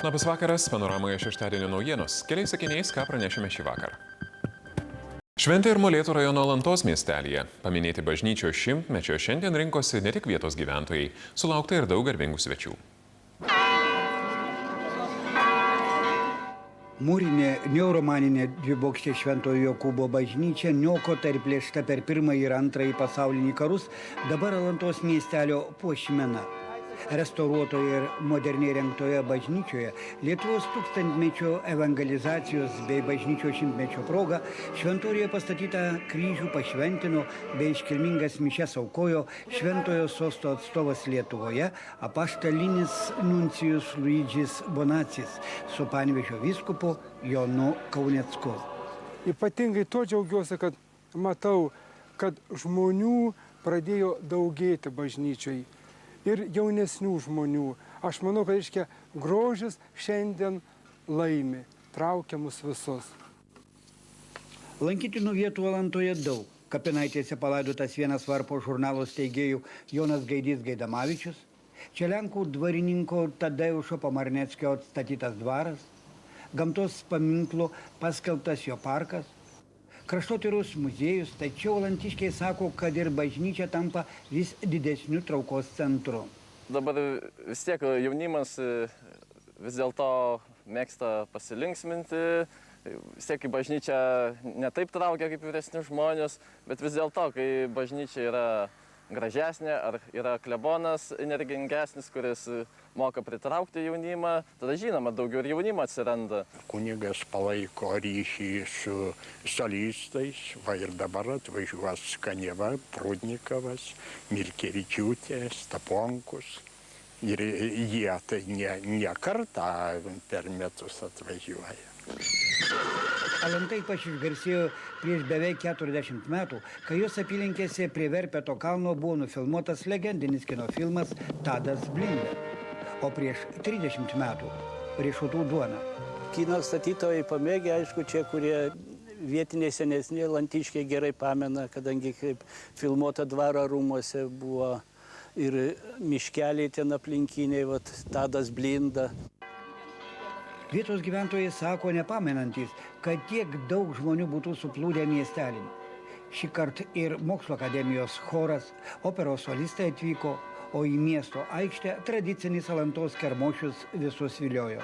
Labas vakaras, panoramoje šeštadienio naujienos. Keliais sakiniais, ką pranešime šį vakarą. Šventė ir Molėtų rajono Alantos miestelyje. Paminėti bažnyčios šimtmečio šiandien rinkosi ne tik vietos gyventojai, sulaukta ir daug garbingų svečių. Mūrinė neoromaninė dvibokštė Šventojo Jokūbo bažnyčia, niokota ir plėšta per Pirmąjį ir Antrąjį pasaulinį karus, dabar Alantos miestelio puošmena. Restauruotoje ir moderniai rengtoje bažnyčioje Lietuvos tūkstantmečio evangelizacijos bei bažnyčios šimtmečio proga šventoriuje pastatytą kryžių pašventino bei iškilmingas mišias aukojo Šventojo sosto atstovas Lietuvoje apaštalinis nuncijus Luidžis Bonacis su Panevėžio vyskupu Jonu Kaunecku. Ypatingai tuo džiaugiuosi, kad matau, kad žmonių pradėjo daugėti bažnyčiai. Ir jaunesnių žmonių. Aš manau, kad grožis šiandien laimi, traukia mus visus. Lankytinų vietų Alantoje daug. Kapinaitėse palaidotas vienas Varpo žurnalo steigėjų Jonas Gaidys Gaidamavičius. Čia Lenkų dvarininko Tadeušo Pamarneckio atstatytas dvaras. Gamtos paminklo paskelbtas jo parkas. Kraštotyros muziejus, tačiau alantiškiai sako, kad ir bažnyčia tampa vis didesniu traukos centru. Dabar vis tiek jaunimas vis dėlto mėgsta pasilinksminti, vis tiek į bažnyčią ne taip traukia kaip vyresni žmonės, bet vis dėlto, kai bažnyčia yra gražesnė, ar yra klebonas energingesnis, kuris moka pritraukti jaunimą, tada žinoma, daugiau ir jaunimo atsiranda. Kunigas palaiko ryšį su solistais, va ir dabar atvažiuos Kaneva, Prudnikovas, Milkevičiūtė, Staponkus. Ir jie tai ne kartą per metus atvažiuoja. Alantai ypač išgarsėjo prieš beveik 40 metų, kai jos apylinkėse prie Verpeto kalno buvo nufilmuotas legendinis kino filmas Tadas Blinda. O prieš 30 metų Riešutų duona. Kino statytojai pamėgė, aišku, čia, kurie vietiniai senesni alantiškiai gerai pamena, kadangi kaip filmuota Dvaro rūmuose buvo ir miškeliai ten aplinkiniai, vat Tadas Blinda. Vietos gyventojai sako nepamenantys, kad tiek daug žmonių būtų suplūdę miestelin. Šį kartą ir Mokslo akademijos choras, operos solistai atvyko, o į miesto aikštę tradicinis Alantos kermošius visus viliojo.